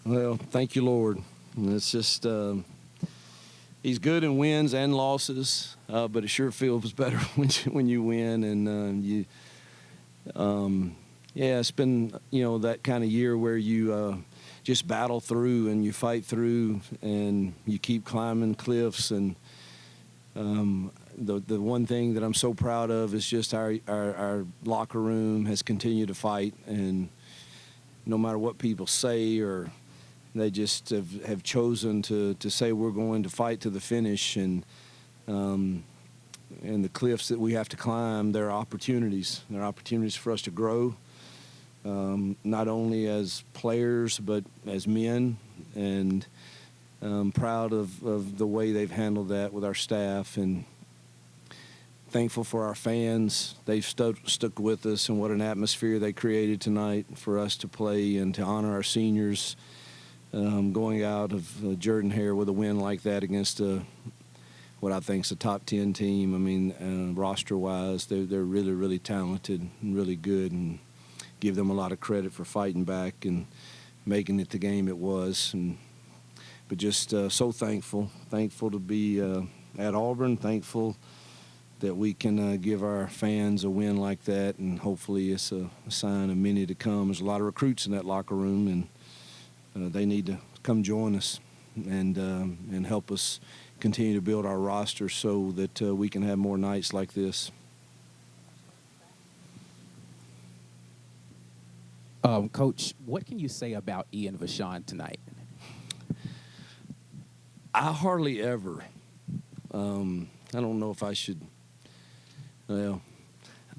Well, thank you, Lord. And it's just he's good in wins and losses, but it sure feels better when you win. And it's been that kind of year where you just battle through and you fight through and you keep climbing cliffs. And the one thing that I'm so proud of is just our locker room has continued to fight, and no matter what people say, or they just have chosen to say we're going to fight to the finish. And the cliffs that we have to climb, they're opportunities. They're opportunities for us to grow, not only as players but as men. And I'm proud of the way they've handled that with our staff, and thankful for our fans. They've stuck with us, and what an atmosphere they created tonight for us to play and to honor our seniors. Going out of Jordan-Hare with a win like that against what I think is a top 10 team. I mean, roster-wise, they're really, really talented and really good, and give them a lot of credit for fighting back and making it the game it was. But just so thankful to be at Auburn, thankful that we can give our fans a win like that, and hopefully it's a sign of many to come. There's a lot of recruits in that locker room, and they need to come join us and help us continue to build our roster so that we can have more nights like this. Coach, what can you say about Ian Vachon tonight? I hardly ever. I don't know if I should. Well,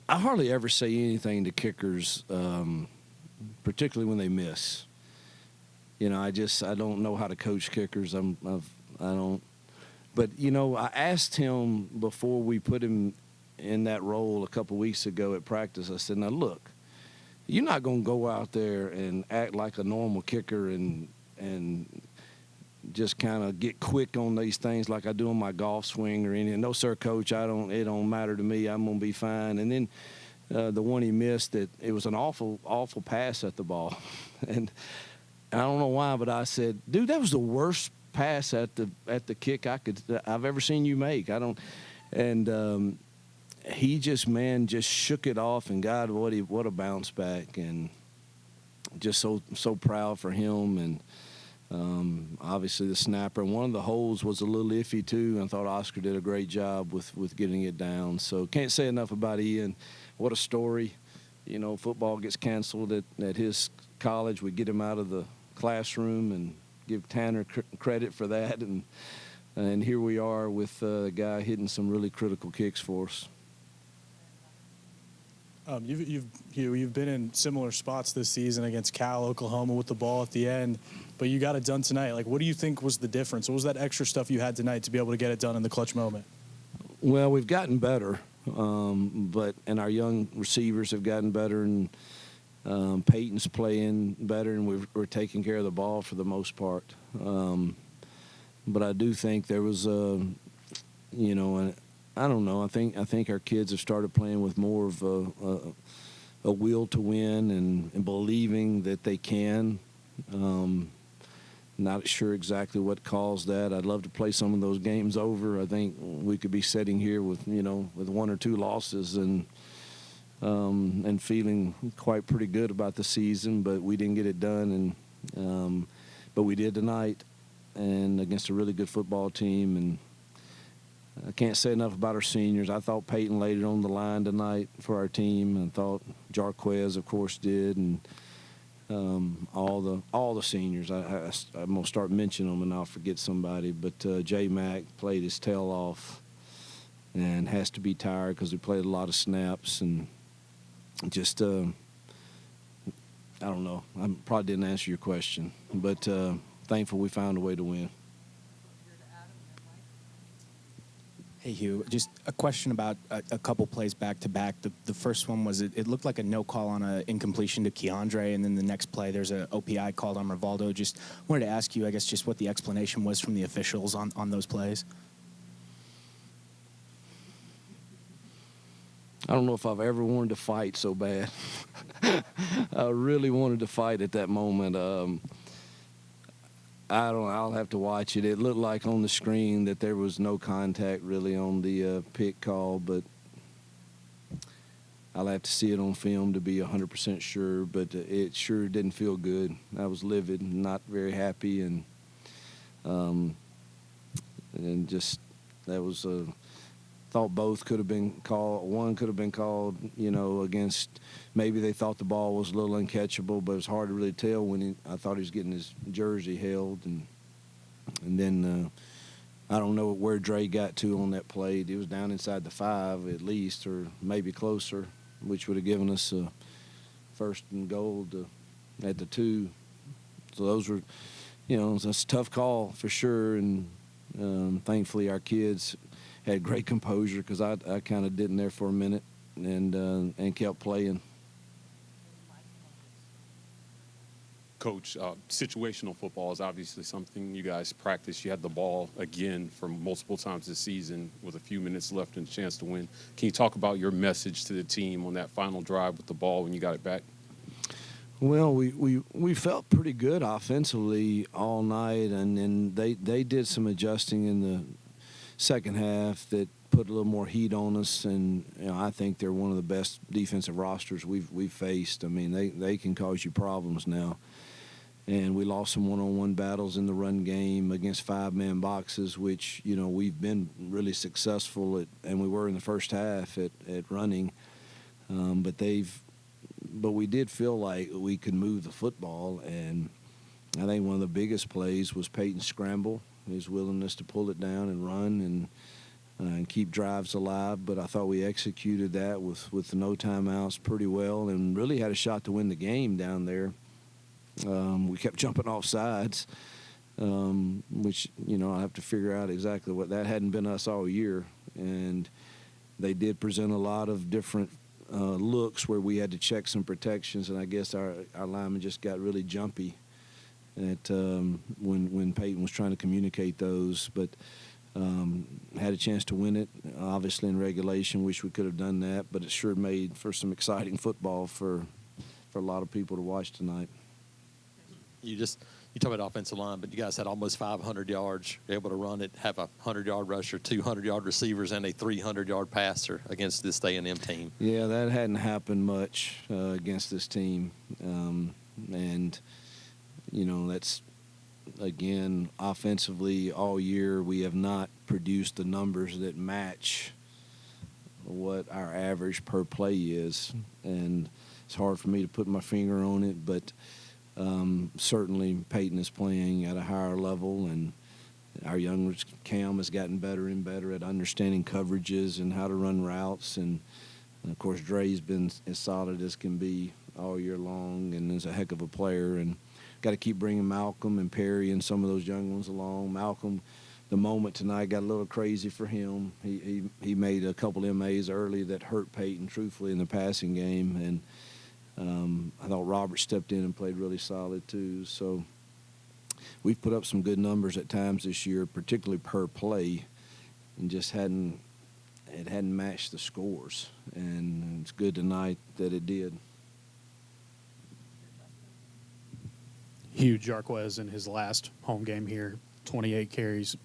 I hardly ever say anything to kickers, particularly when they miss. I don't know how to coach kickers. I don't. But I asked him before we put him in that role a couple weeks ago at practice. I said, "Now look, you're not going to go out there and act like a normal kicker and just kind of get quick on these things like I do on my golf swing or anything. No, sir, coach, it don't matter to me. I'm going to be fine." And then the one he missed, it was an awful pass at the ball. And I don't know why, but I said, "Dude, that was the worst pass at the kick I've ever seen you make." He just shook it off, and God, what a bounce back, and just so proud for him. And obviously the snapper, and one of the holes was a little iffy too. I thought Oscar did a great job with getting it down. So can't say enough about Ian. What a story. Football gets canceled at his college. We get him out of the classroom and give Tanner credit for that. And here we are with a guy hitting some really critical kicks for us. You've been in similar spots this season against Cal, Oklahoma with the ball at the end, but you got it done tonight. Like, what do you think was the difference? What was that extra stuff you had tonight to be able to get it done in the clutch moment? Well, we've gotten better, and our young receivers have gotten better, and Peyton's playing better, and we're taking care of the ball for the most part. But I do think there was I don't know. I think our kids have started playing with more of a will to win and believing that they can. Not sure exactly what caused that. I'd love to play some of those games over. I think we could be sitting here with one or two losses and feeling quite pretty good about the season, but we didn't get it done. But we did tonight, and against a really good football team. And I can't say enough about our seniors. I thought Peyton laid it on the line tonight for our team, and thought Jarquez, of course, did, and all the seniors. I'm gonna start mentioning them, and I'll forget somebody. But J Mac played his tail off, and has to be tired because we played a lot of snaps, and just I don't know. I probably didn't answer your question, but thankful we found a way to win. Hey, Hugh, just a question about a couple plays back-to-back. The first one was it looked like a no call on an incompletion to Keandre, and then the next play there's an OPI called on Rivaldo. Just wanted to ask you, I guess, just what the explanation was from the officials on those plays. I don't know if I've ever wanted to fight so bad. I really wanted to fight at that moment. I don't know. I'll have to watch it. It looked like on the screen that there was no contact really on the pick call, but I'll have to see it on film to be 100% sure. But it sure didn't feel good. I was livid, not very happy, and just that was thought both could have been called. One could have been called, against. Maybe they thought the ball was a little uncatchable, but it was hard to really tell when I thought he was getting his jersey held, and then I don't know where Dre got to on that play. He was down inside the 5 at least, or maybe closer, which would have given us a first and goal at the 2. So those were, it's a tough call for sure, and thankfully our kids had great composure because I kind of didn't there for a minute and kept playing. Coach, situational football is obviously something you guys practice. You had the ball again for multiple times this season with a few minutes left and a chance to win. Can you talk about your message to the team on that final drive with the ball when you got it back? Well, we felt pretty good offensively all night, and they did some adjusting in the second half that put a little more heat on us, and I think they're one of the best defensive rosters we've faced. I mean, they can cause you problems now. And we lost some one-on-one battles in the run game against 5-man boxes, which, we've been really successful at, and we were in the first half at running. But we did feel like we could move the football, and I think one of the biggest plays was Peyton's scramble, his willingness to pull it down and run and keep drives alive. But I thought we executed that with no timeouts pretty well and really had a shot to win the game down there. We kept jumping off sides, which, I have to figure out exactly what that hadn't been us all year. And they did present a lot of different looks where we had to check some protections, and I guess our linemen just got really jumpy at when Peyton was trying to communicate those. But had a chance to win it, obviously in regulation. Wish we could have done that, but it sure made for some exciting football for a lot of people to watch tonight. You talk about offensive line, but you guys had almost 500 yards. You're able to run it, have a 100-yard rusher, 200-yard receivers, and a 300-yard passer against this A&M team. Yeah, that hadn't happened much against this team. And, that's, again, offensively all year we have not produced the numbers that match what our average per play is. And it's hard for me to put my finger on it, but certainly Peyton is playing at a higher level, and our young Cam has gotten better and better at understanding coverages and how to run routes. And of course, Dre's been as solid as can be all year long and is a heck of a player. And got to keep bringing Malcolm and Perry and some of those young ones along. Malcolm, the moment tonight got a little crazy for him. He made a couple MAs early that hurt Peyton, truthfully, in the passing game. And I thought Robert stepped in and played really solid too. So we've put up some good numbers at times this year, particularly per play, and just hadn't matched the scores. And it's good tonight that it did. Hugh Jarquez in his last home game here, 28 carries,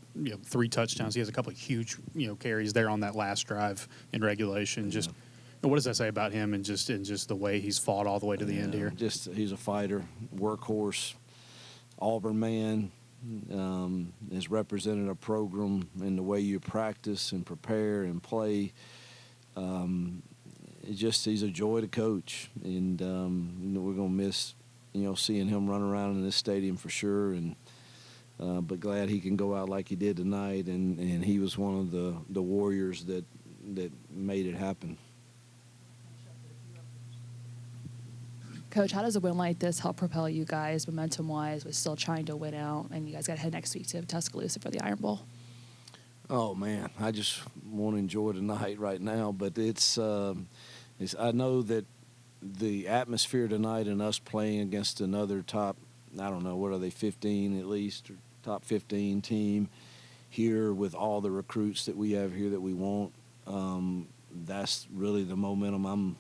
3 touchdowns. He has a couple of huge, carries there on that last drive in regulation. Yeah. Just what does that say about him and just the way he's fought all the way to the end here? Just he's a fighter, workhorse, Auburn man. Has represented a program in the way you practice and prepare and play. He's a joy to coach, and we're gonna miss seeing him run around in this stadium for sure. And but glad he can go out like he did tonight, and he was one of the warriors that made it happen. Coach, how does a win like this help propel you guys momentum-wise with still trying to win out, and you guys got to head next week to Tuscaloosa for the Iron Bowl? Oh, man, I just want to enjoy tonight right now. But I know that the atmosphere tonight and us playing against another top, I don't know, what are they, 15 at least, or top 15 team here with all the recruits that we have here that we want, that's really the momentum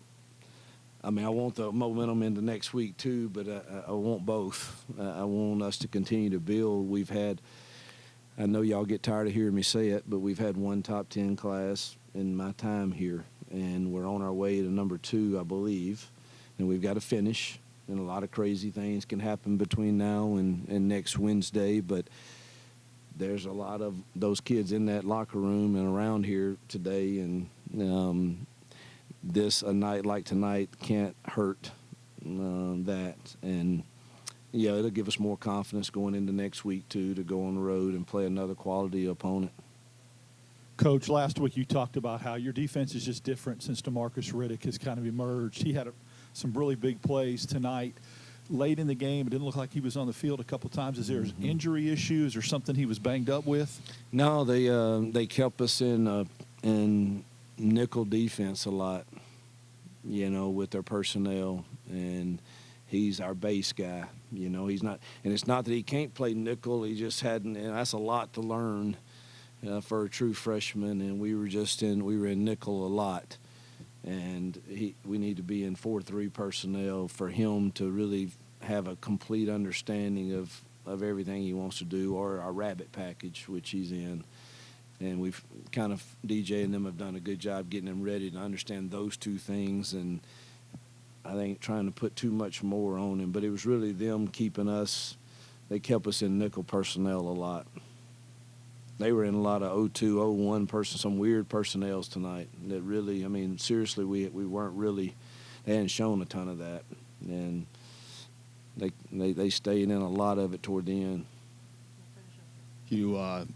I mean, I want the momentum into next week too, but I want both. I want us to continue to build. We've had, I know y'all get tired of hearing me say it, but we've had one top 10 class in my time here, and we're on our way to number 2, I believe, and we've got to finish. And a lot of crazy things can happen between now and next Wednesday, but there's a lot of those kids in that locker room and around here today, and a night like tonight can't hurt that. And yeah, it'll give us more confidence going into next week too, to go on the road and play another quality opponent. Coach, last week you talked about how your defense is just different since DeMarcus Riddick has kind of emerged. He had some really big plays tonight. Late in the game, it didn't look like he was on the field a couple times. Is there injury issues or something he was banged up with? No, they kept us in nickel defense a lot, with their personnel, and he's our base guy. He's not, and it's not that he can't play nickel. He just hadn't, and that's a lot to learn for a true freshman. And we were in nickel a lot, and we need to be in 4-3 personnel for him to really have a complete understanding of everything he wants to do, or our rabbit package, which he's in. And we've kind of, DJ and them have done a good job getting him ready to understand those two things. And I think trying to put too much more on him, but it was really them keeping us. They kept us in nickel personnel a lot. They were in a lot of 0-2, 0-1 some weird personnels tonight. That really, I mean, seriously, we weren't really. They hadn't shown a ton of that, and they stayed in a lot of it toward the end. You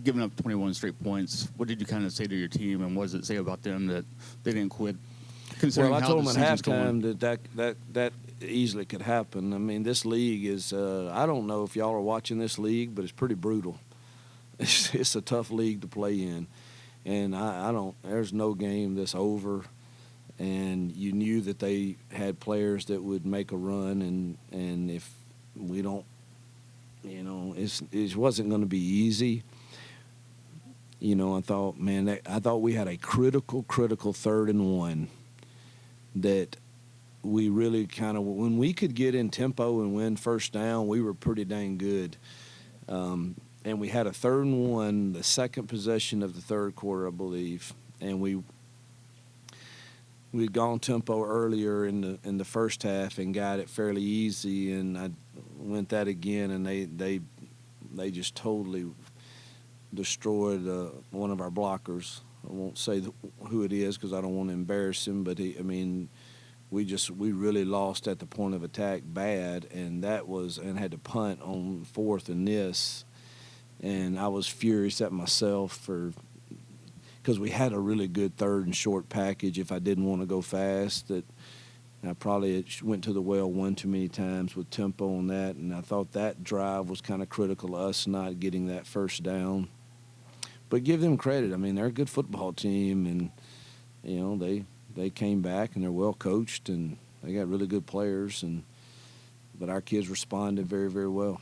giving up 21 straight points. What did you kind of say to your team, and what does it say about them that they didn't quit? Well, I told them at halftime that easily could happen. I mean, this league is. I don't know if y'all are watching this league, but it's pretty brutal. It's a tough league to play in, and I don't. There's no game that's over, and you knew that they had players that would make a run, and if we don't, it wasn't going to be easy. I thought, man, I thought we had a critical 3rd and 1 that we really kind of, when we could get in tempo and win first down, we were pretty dang good. And we had a 3rd and 1, the second possession of the third quarter, I believe, and we'd gone tempo earlier in the first half and got it fairly easy, and I went that again, and they just totally destroyed one of our blockers. I won't say who it is because I don't want to embarrass him, but we really lost at the point of attack bad, and had to punt on 4th and this. And I was furious at myself because we had a really good 3rd and short package. If I didn't want to go fast, that I probably went to the well one too many times with tempo on that. And I thought that drive was kind of critical to us not getting that first down. But give them credit. I mean, they're a good football team, and they came back and they're well coached and they got really good players. But our kids responded very, very well.